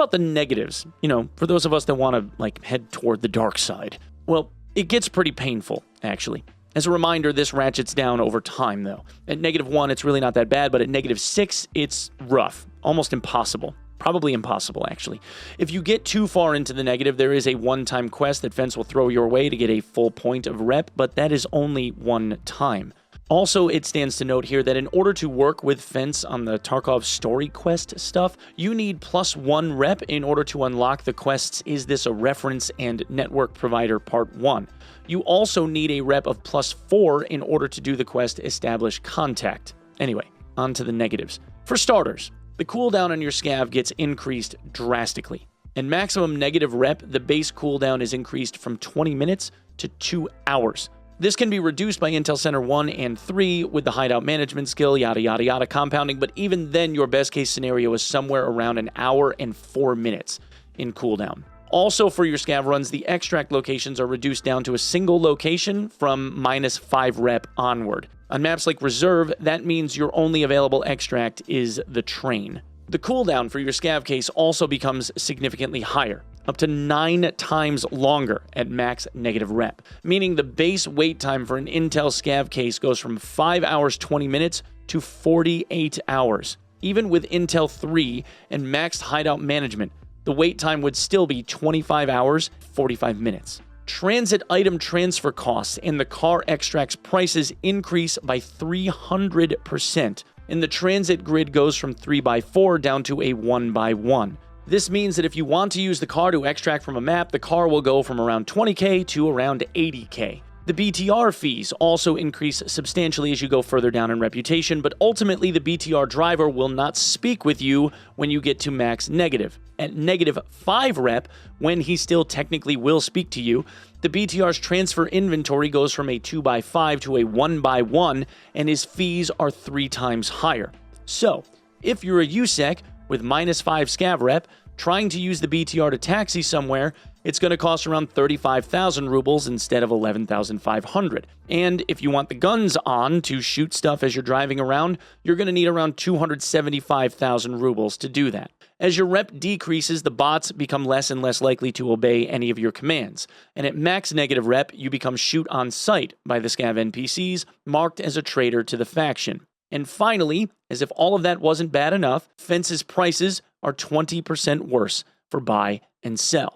about the negatives? You know, for those of us that want to, like, head toward the dark side. Well, it gets pretty painful, actually. As a reminder, this ratchets down over time, though. At -1, it's really not that bad, but at -6, it's rough. Almost impossible. Probably impossible, actually. If you get too far into the negative, there is a one-time quest that Fence will throw your way to get a full point of rep, but that is only one time. Also, it stands to note here that in order to work with Fence on the Tarkov story quest stuff, you need +1 rep in order to unlock the quests Is This a Reference and Network Provider Part 1. You also need a rep of +4 in order to do the quest Establish Contact. Anyway, on to the negatives. For starters, the cooldown on your scav gets increased drastically. In maximum negative rep, the base cooldown is increased from 20 minutes to 2 hours. This can be reduced by Intel Center 1 and 3 with the hideout management skill, yada yada yada compounding, but even then your best case scenario is somewhere around 1 hour and 4 minutes in cooldown. Also for your scav runs, the extract locations are reduced down to a single location from -5 rep onward. On maps like Reserve, that means your only available extract is the train. The cooldown for your scav case also becomes significantly higher, up to 9 times longer at max negative rep, meaning the base wait time for an Intel scav case goes from 5 hours 20 minutes to 48 hours. Even with Intel 3 and maxed hideout management, the wait time would still be 25 hours, 45 minutes. Transit item transfer costs and the car extracts prices increase by 300%, and the transit grid goes from 3x4 down to a 1x1. This means that if you want to use the car to extract from a map, the car will go from around 20k to around 80k. The BTR fees also increase substantially as you go further down in reputation, but ultimately the BTR driver will not speak with you when you get to max negative. At -5 rep, when he still technically will speak to you, the BTR's transfer inventory goes from a 2x5 to a 1x1, and his fees are 3 times higher. So, if you're a USEC with -5 scav rep, trying to use the BTR to taxi somewhere, it's going to cost around 35,000 rubles instead of 11,500. And if you want the guns on to shoot stuff as you're driving around, you're going to need around 275,000 rubles to do that. As your rep decreases, the bots become less and less likely to obey any of your commands. And at max negative rep, you become shoot on sight by the scav NPCs, marked as a traitor to the faction. And finally, as if all of that wasn't bad enough, Fence's prices are 20% worse for buy and sell.